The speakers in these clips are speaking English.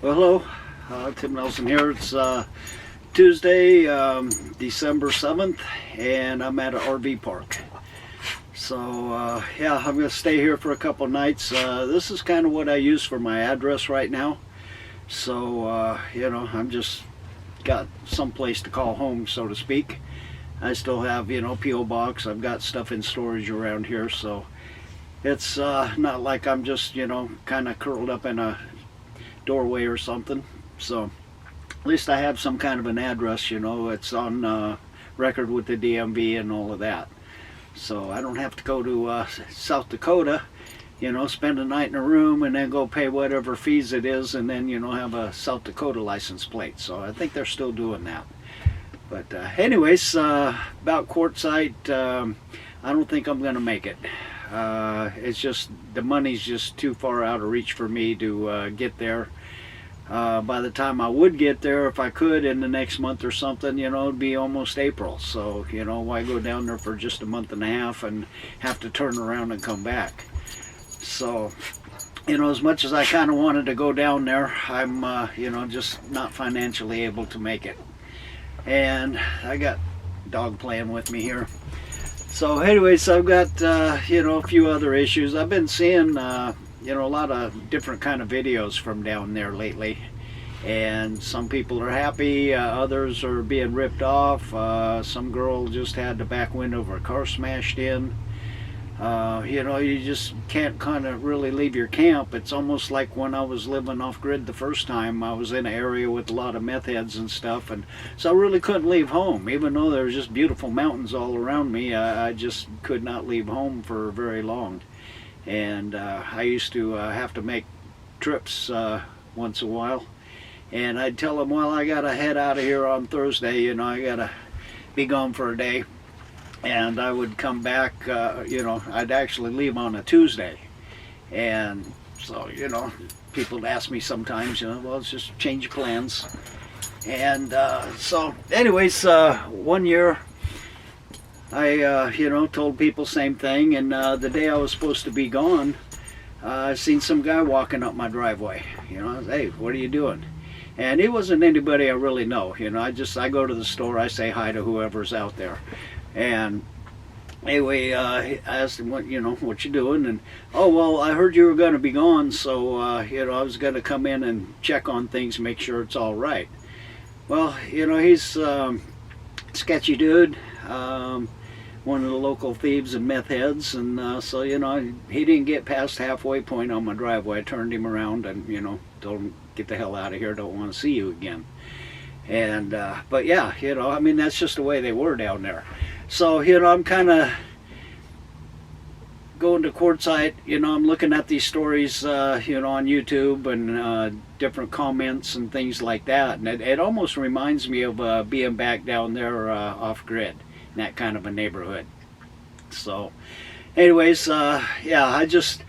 Well, hello, Tim Nelson here. It's Tuesday, December 7th, and I'm at an RV park. So, yeah, I'm going to stay here for a couple nights. This is kind of what I use for my address right now. So, you know, I'm just got some place to call home, so to speak. I still have, you know, P.O. box. I've got stuff in storage around here, so it's not like I'm just, you know, kind of curled up in a doorway or something. So at least I have some kind of an address, you know. It's on record with the DMV and all of that. So I don't have to go to South Dakota, you know, spend a night in a room and then go pay whatever fees it is and then, you know, have a South Dakota license plate. So I think they're still doing that. But anyways, about Quartzite, I don't think I'm going to make it. It's just, the money's just too far out of reach for me to get there. By the time I would get there, if I could, in the next month or something, you know, it'd be almost April. So, you know, why go down there for just a month and a half and have to turn around and come back? So, you know, as much as I kind of wanted to go down there, I'm, you know, just not financially able to make it. And I got dog playing with me here. So anyways, I've got, you know, a few other issues. I've been seeing, you know, a lot of different kind of videos from down there lately. And some people are happy, others are being ripped off. Some girl just had the back window of her car smashed in. You know, you just can't kind of really leave your camp. It's almost like when I was living off-grid the first time. I was in an area with a lot of meth heads and stuff, and so I really couldn't leave home. Even though there was just beautiful mountains all around me, I just could not leave home for very long. And I used to have to make trips once in a while. And I'd tell them, well, I got to head out of here on Thursday, you know, I got to be gone for a day. And I would come back, you know, I'd actually leave on a Tuesday. And so, you know, people would ask me sometimes, you know, well, it's just change of plans. And so anyways, one year I, you know, told people same thing. And the day I was supposed to be gone, I seen some guy walking up my driveway. You know, I was, hey, what are you doing? And he wasn't anybody I really know. You know, I go to the store, I say hi to whoever's out there. And anyway, I asked him, what you doing? And, oh, well, I heard you were going to be gone, so, you know, I was going to come in and check on things, make sure it's all right. Well, you know, he's a sketchy dude, one of the local thieves and meth heads, and so, you know, he didn't get past halfway point on my driveway. I turned him around and, you know, told him, get the hell out of here, don't want to see you again. And, but yeah, you know, I mean, that's just the way they were down there. So, you know, I'm kind of going to Quartzite, you know, I'm looking at these stories, you know, on YouTube and different comments and things like that. And it almost reminds me of being back down there off-grid, in that kind of a neighborhood. So, anyways, yeah, I just,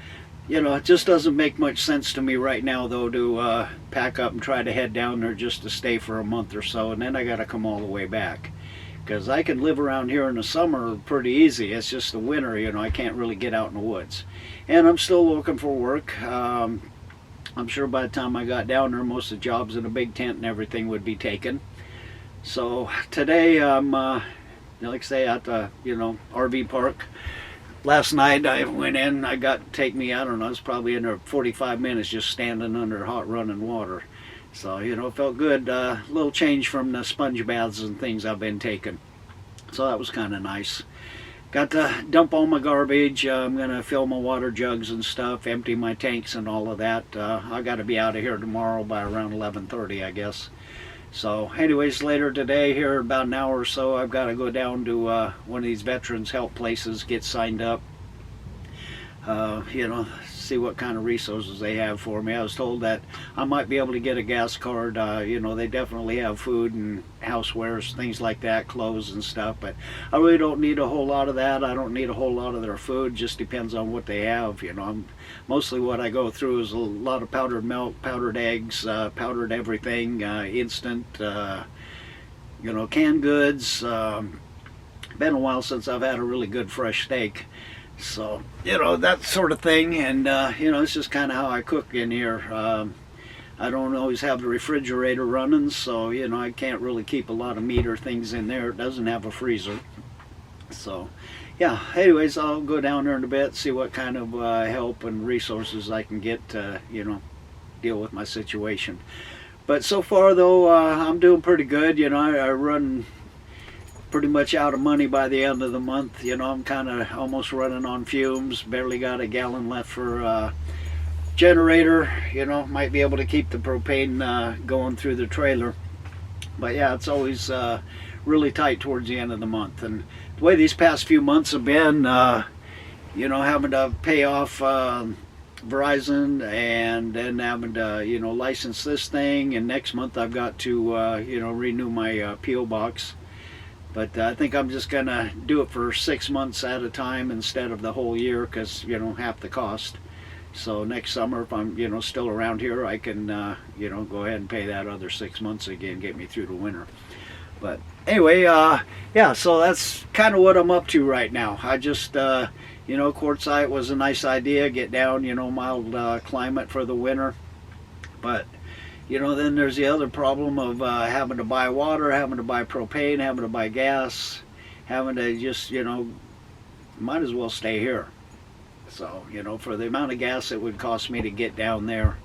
you know, it just doesn't make much sense to me right now, though, to pack up and try to head down there just to stay for a month or so, and then I got to come all the way back. Because I can live around here in the summer pretty easy. It's just the winter, you know, I can't really get out in the woods. And I'm still looking for work. I'm sure by the time I got down there, most of the jobs in a big tent and everything would be taken. So today I'm, like I say, at the, you know, RV park. Last night I went in, I got to take me, I don't know, I was probably in there 45 minutes just standing under hot running water. So, you know, it felt good. A little change from the sponge baths and things I've been taking. So that was kind of nice. Got to dump all my garbage. I'm going to fill my water jugs and stuff, empty my tanks and all of that. I got to be out of here tomorrow by around 11:30, I guess. So, anyways, later today, here about an hour or so, I've got to go down to one of these veterans help places, get signed up. You know, see what kind of resources they have for me. I was told that I might be able to get a gas card. You know, they definitely have food and housewares, things like that, clothes and stuff, but I really don't need a whole lot of that. I don't need a whole lot of their food. Just depends on what they have. You know, mostly what I go through is a lot of powdered milk, powdered eggs, powdered everything, instant, you know, canned goods. Been a while since I've had a really good fresh steak. So, you know, that sort of thing. And, you know, it's just kind of how I cook in here. I don't always have the refrigerator running, so you know I can't really keep a lot of meat or things in there. It doesn't have a freezer. So yeah, anyways, I'll go down there in a bit, see what kind of help and resources I can get to, you know, deal with my situation. But so far though, I'm doing pretty good. You know, I run pretty much out of money by the end of the month. You know, I'm kind of almost running on fumes, barely got a gallon left for generator. You know, might be able to keep the propane going through the trailer. But yeah, it's always really tight towards the end of the month. And the way these past few months have been, you know, having to pay off Verizon and then having to, you know, license this thing. And next month I've got to, you know, renew my P.O. box. But I think I'm just going to do it for 6 months at a time instead of the whole year because, you know, half the cost. So next summer, if I'm, you know, still around here, I can, you know, go ahead and pay that other 6 months again, get me through the winter. But anyway, yeah, so that's kind of what I'm up to right now. I just, you know, Quartzite was a nice idea, get down, you know, mild climate for the winter. But, you know, then there's the other problem of having to buy water, having to buy propane, having to buy gas, having to just, you know, might as well stay here. So, you know, for the amount of gas it would cost me to get down there,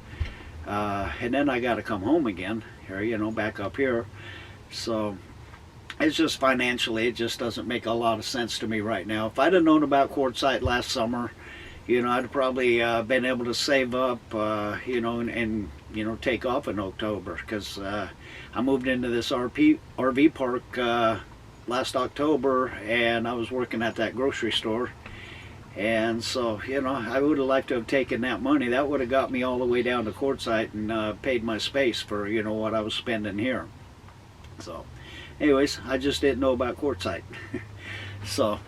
and then I got to come home again, here, you know, back up here. So it's just financially, it just doesn't make a lot of sense to me right now. If I'd have known about Quartzite last summer, you know, I'd probably been able to save up, you know, and you know, take off in October, because I moved into this RV park last October, and I was working at that grocery store. And so, you know, I would have liked to have taken that money. That would have got me all the way down to Quartzite and paid my space for, you know, what I was spending here. So, anyways, I just didn't know about Quartzite. So,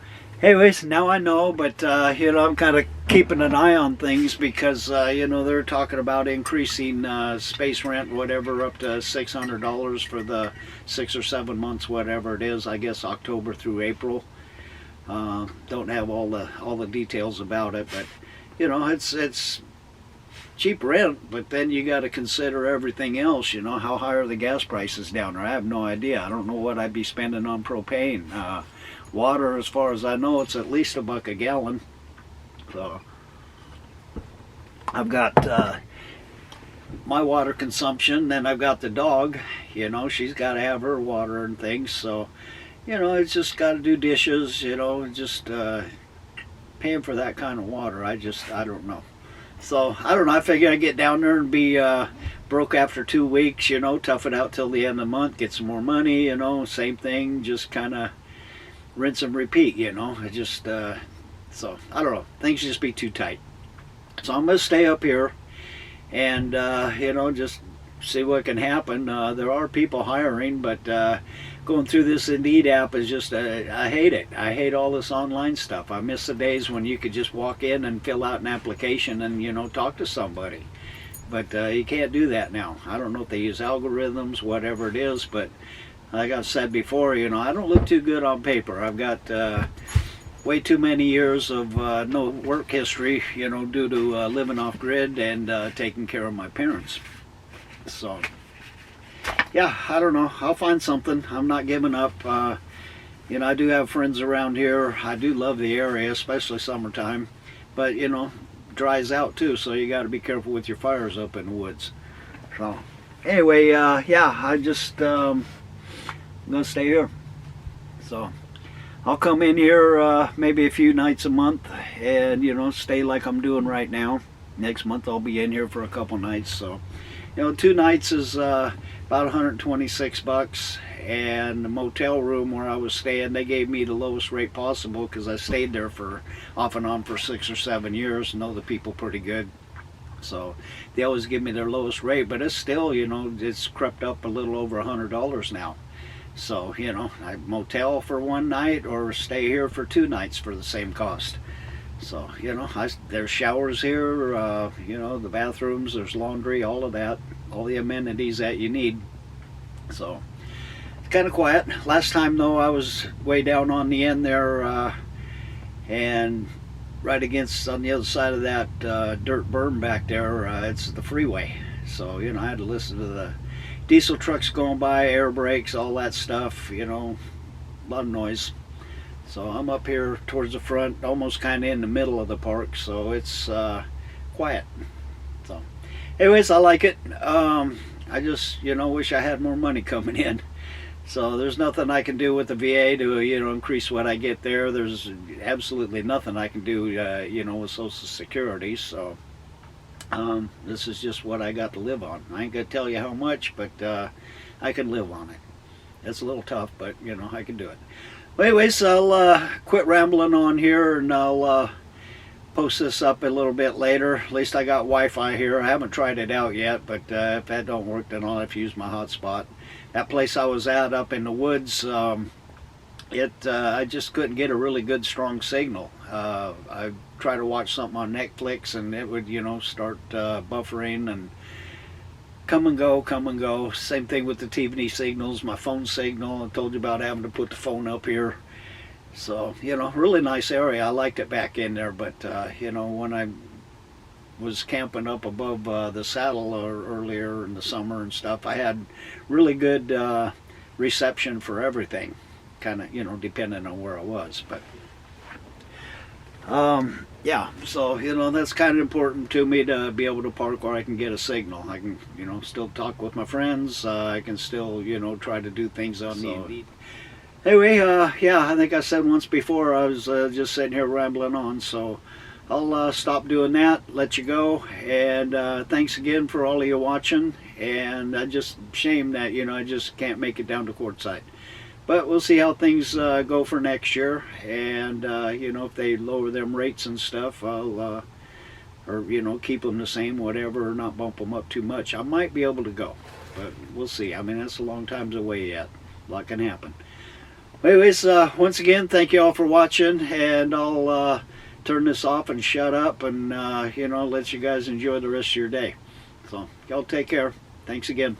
anyways, now I know, but, you know, I'm kind of keeping an eye on things because, you know, they're talking about increasing space rent, whatever, up to $600 for the 6 or 7 months, whatever it is, I guess October through April. Don't have all the details about it, but you know, it's cheap rent, but then you got to consider everything else. You know, how high are the gas prices down there? I have no idea. I don't know what I'd be spending on propane. Water, as far as I know, it's at least $1 a gallon. So I've got my water consumption, then I've got the dog. You know, she's got to have her water and things, so you know, it's just got to do dishes, you know, just paying for that kind of water. I don't know. So, I don't know. I figure I'd get down there and be broke after 2 weeks, you know, tough it out till the end of the month, get some more money, you know, same thing, just kind of rinse and repeat, you know. I just, so, I don't know. Things just be too tight. So, I'm going to stay up here and, you know, just see what can happen. There are people hiring, but going through this Indeed app is just, I hate it. I hate all this online stuff. I miss the days when you could just walk in and fill out an application and, you know, talk to somebody. But you can't do that now. I don't know if they use algorithms, whatever it is, but like I've said before, you know, I don't look too good on paper. I've got way too many years of no work history, you know, due to living off grid and taking care of my parents. So yeah, I don't know. I'll find something. I'm not giving up. You know, I do have friends around here. I do love the area, especially summertime. But, you know, dries out too, so you got to be careful with your fires up in the woods. So, anyway, yeah, I just, I'm going to stay here. So, I'll come in here maybe a few nights a month and, you know, stay like I'm doing right now. Next month I'll be in here for a couple nights, so. You know, 2 nights is about $126, and the motel room where I was staying, they gave me the lowest rate possible because I stayed there for off and on for 6 or 7 years, know the people pretty good. So they always give me their lowest rate, but it's still, you know, it's crept up a little over $100 now. So, you know, I motel for 1 night or stay here for 2 nights for the same cost. So, you know, there's showers here, you know, the bathrooms, there's laundry, all of that, all the amenities that you need. So, it's kind of quiet. Last time, though, I was way down on the end there, and right against, on the other side of that dirt berm back there, it's the freeway. So, you know, I had to listen to the diesel trucks going by, air brakes, all that stuff, you know, a lot of noise. So I'm up here towards the front, almost kind of in the middle of the park, so it's quiet. So anyways, I like it. I just, you know, wish I had more money coming in. So there's nothing I can do with the VA to, you know, increase what I get there. There's absolutely nothing I can do, you know, with Social Security. So this is just what I got to live on. I ain't gonna tell you how much, but I can live on it. It's a little tough, but you know, I can do it. Well, anyways, I'll quit rambling on here, and I'll post this up a little bit later. At least I got Wi-Fi here. I haven't tried it out yet, but if that don't work, then I'll have to use my hotspot. That place I was at up in the woods, I just couldn't get a really good strong signal. I tried to watch something on Netflix, and it would, you know, start buffering and come and go, come and go. Same thing with the TV signals, my phone signal. I told you about having to put the phone up here. So, you know, really nice area. I liked it back in there, but, you know, when I was camping up above the saddle earlier in the summer and stuff, I had really good reception for everything, kind of, you know, depending on where I was. But yeah, so, you know, that's kind of important to me, to be able to park where I can get a signal. I can, you know, still talk with my friends. I can still, you know, try to do things on the anyway, yeah, I think I said once before I was just sitting here rambling on, so I'll stop doing that, let you go, and thanks again for all of you watching. And I just shame that, you know, I just can't make it down to Quartzite. But we'll see how things go for next year, and you know, if they lower them rates and stuff, I'll or you know, keep them the same, whatever, or not bump them up too much. I might be able to go, but we'll see. I mean, that's a long time away yet. A lot can happen. Anyways, once again, thank you all for watching, and I'll turn this off and shut up, and you know, let you guys enjoy the rest of your day. So y'all take care. Thanks again.